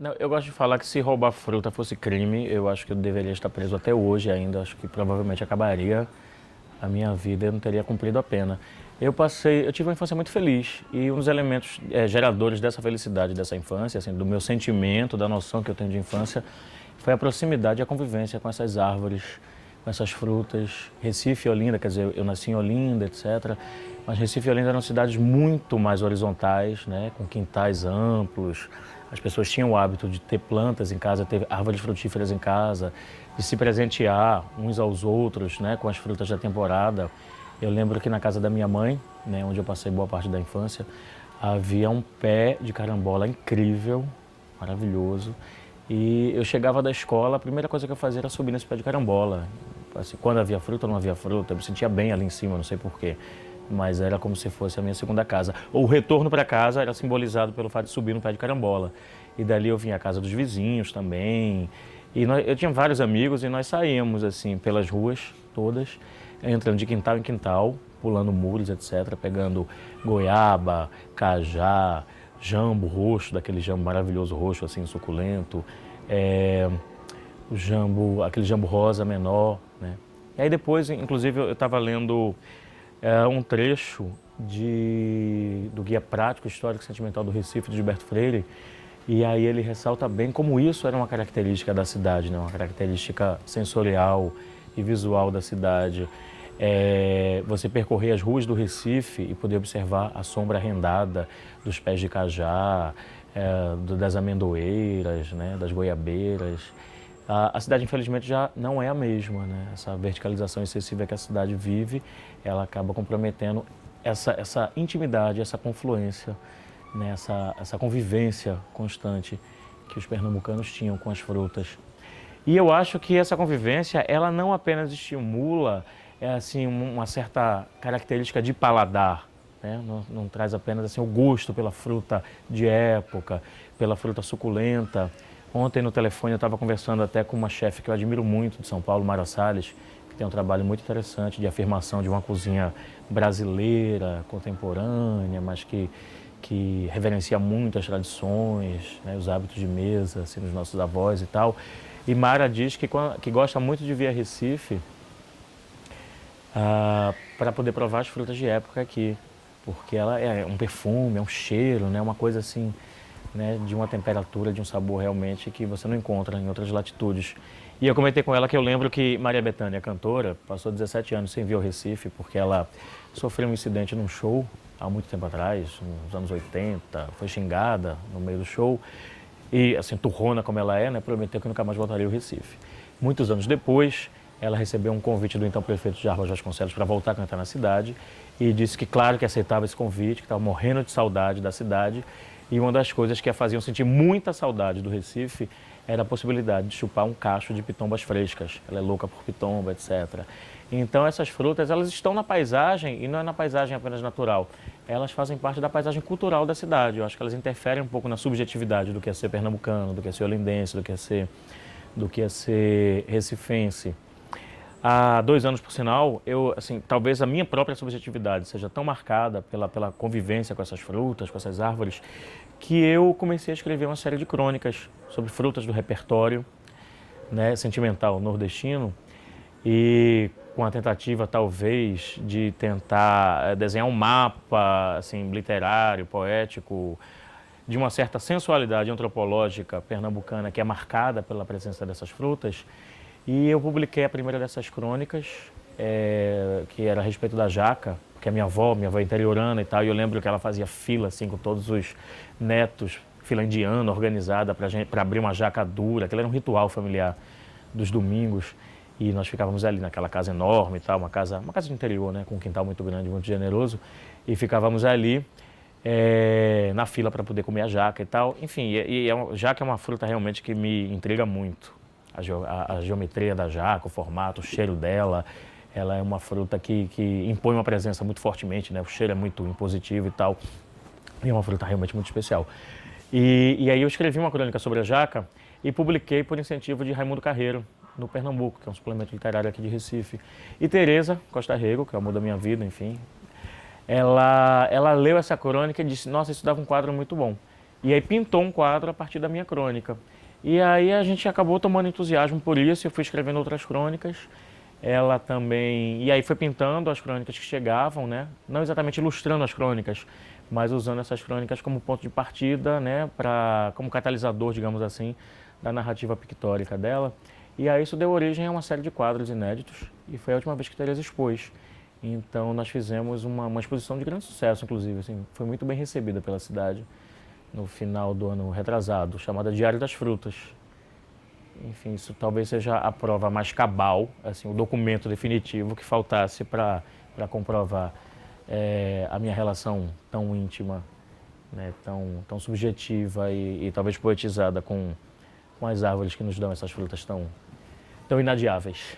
Não, eu gosto de falar que se roubar fruta fosse crime, eu acho que eu deveria estar preso até hoje ainda. Acho que provavelmente acabaria a minha vida e eu não teria cumprido a pena. Eu tive uma infância muito feliz e um dos elementos geradores dessa felicidade, dessa infância, assim, do meu sentimento, da noção que eu tenho de infância, foi a proximidade e a convivência com essas árvores, com essas frutas. Recife e Olinda, quer dizer, eu nasci em Olinda, etc. Mas Recife e Olinda eram cidades muito mais horizontais, né, com quintais amplos. As pessoas tinham o hábito de ter plantas em casa, ter árvores frutíferas em casa, de se presentear uns aos outros, né, com as frutas da temporada. Eu lembro que na casa da minha mãe, né, onde eu passei boa parte da infância, havia um pé de carambola incrível, maravilhoso. E eu chegava da escola, a primeira coisa que eu fazia era subir nesse pé de carambola. Assim, quando havia fruta ou não havia fruta, eu me sentia bem ali em cima, não sei porquê. Mas era como se fosse a minha segunda casa. O retorno para casa era simbolizado pelo fato de subir no pé de carambola. E dali eu vinha à casa dos vizinhos também. Eu tinha vários amigos e nós saíamos assim pelas ruas todas, entrando de quintal em quintal, pulando muros, etc., pegando goiaba, cajá, jambo roxo, daquele jambo maravilhoso roxo, assim, suculento, o jambo, aquele jambo rosa menor, né? E aí depois, inclusive, eu estava lendo um trecho do Guia Prático Histórico e Sentimental do Recife, de Gilberto Freire, e aí ele ressalta bem como isso era uma característica da cidade, né? Uma característica sensorial e visual da cidade. Você percorrer as ruas do Recife e poder observar a sombra rendada dos pés de cajá, das amendoeiras, né? Das goiabeiras. A cidade, infelizmente, já não é a mesma, né? Essa verticalização excessiva que a cidade vive, ela acaba comprometendo essa intimidade, essa confluência, né? Essa convivência constante que os pernambucanos tinham com as frutas. E eu acho que essa convivência, ela não apenas estimula assim, uma certa característica de paladar, né? Não traz apenas assim, o gosto pela fruta de época, pela fruta suculenta. Ontem no telefone eu estava conversando até com uma chefe que eu admiro muito de São Paulo, Mara Salles, que tem um trabalho muito interessante de afirmação de uma cozinha brasileira, contemporânea, mas que reverencia muito as tradições, né, os hábitos de mesa, assim, dos nossos avós e tal. E Mara diz que gosta muito de vir a Recife para poder provar as frutas de época aqui, porque ela é um perfume, é um cheiro, né, uma coisa assim, né, de uma temperatura, de um sabor realmente que você não encontra em outras latitudes. E eu comentei com ela que eu lembro que Maria Bethânia, a cantora, passou 17 anos sem vir ao Recife porque ela sofreu um incidente num show há muito tempo atrás, nos anos 80, foi xingada no meio do show e, assim, turrona como ela é, né, prometeu que nunca mais voltaria ao Recife. Muitos anos depois, ela recebeu um convite do então prefeito Jarbas Vasconcelos para voltar a cantar na cidade e disse que, claro, que aceitava esse convite, que estava morrendo de saudade da cidade. E uma das coisas que a faziam sentir muita saudade do Recife era a possibilidade de chupar um cacho de pitombas frescas. Ela é louca por pitomba, etc. Então essas frutas, elas estão na paisagem e não é na paisagem apenas natural. Elas fazem parte da paisagem cultural da cidade. Eu acho que elas interferem um pouco na subjetividade do que é ser pernambucano, do que é ser olindense, do que é ser recifense. Há 2 anos, por sinal, assim, talvez a minha própria subjetividade seja tão marcada pela convivência com essas frutas, com essas árvores, que eu comecei a escrever uma série de crônicas sobre frutas do repertório, né, sentimental nordestino, e com a tentativa, talvez, de tentar desenhar um mapa assim, literário, poético, de uma certa sensualidade antropológica pernambucana que é marcada pela presença dessas frutas. E eu publiquei a primeira dessas crônicas, que era a respeito da jaca, porque a minha avó é interiorana e tal, e eu lembro que ela fazia fila assim com todos os netos, fila indiana organizada para abrir uma jaca dura, aquele era um ritual familiar dos domingos, e nós ficávamos ali naquela casa enorme e tal, uma casa de interior, né, com um quintal muito grande, muito generoso, e ficávamos ali na fila para poder comer a jaca e tal. Enfim, jaca é uma fruta realmente que me intriga muito. A geometria da jaca, o formato, o cheiro dela, ela é uma fruta que impõe uma presença muito fortemente, né? O cheiro é muito impositivo e tal, e é uma fruta realmente muito especial. E aí eu escrevi uma crônica sobre a jaca e publiquei por incentivo de Raimundo Carreiro, no Pernambuco, que é um suplemento literário aqui de Recife. E Tereza Costa Rego, que é o amor da minha vida, enfim, ela leu essa crônica e disse, nossa, isso dava um quadro muito bom. E aí pintou um quadro a partir da minha crônica. E aí a gente acabou tomando entusiasmo por isso, eu fui escrevendo outras crônicas. Ela também. E aí foi pintando as crônicas que chegavam, né? Não exatamente ilustrando as crônicas, mas usando essas crônicas como ponto de partida, né? Como catalisador, digamos assim, da narrativa pictórica dela. E aí isso deu origem a uma série de quadros inéditos e foi a última vez que Teresa expôs. Então nós fizemos uma exposição de grande sucesso, inclusive, assim, foi muito bem recebida pela cidade no final do ano retrasado, chamada Diário das Frutas. Enfim, isso talvez seja a prova mais cabal, assim, o documento definitivo que faltasse para comprovar a minha relação tão íntima, né, tão subjetiva e talvez poetizada com as árvores que nos dão essas frutas tão inadiáveis.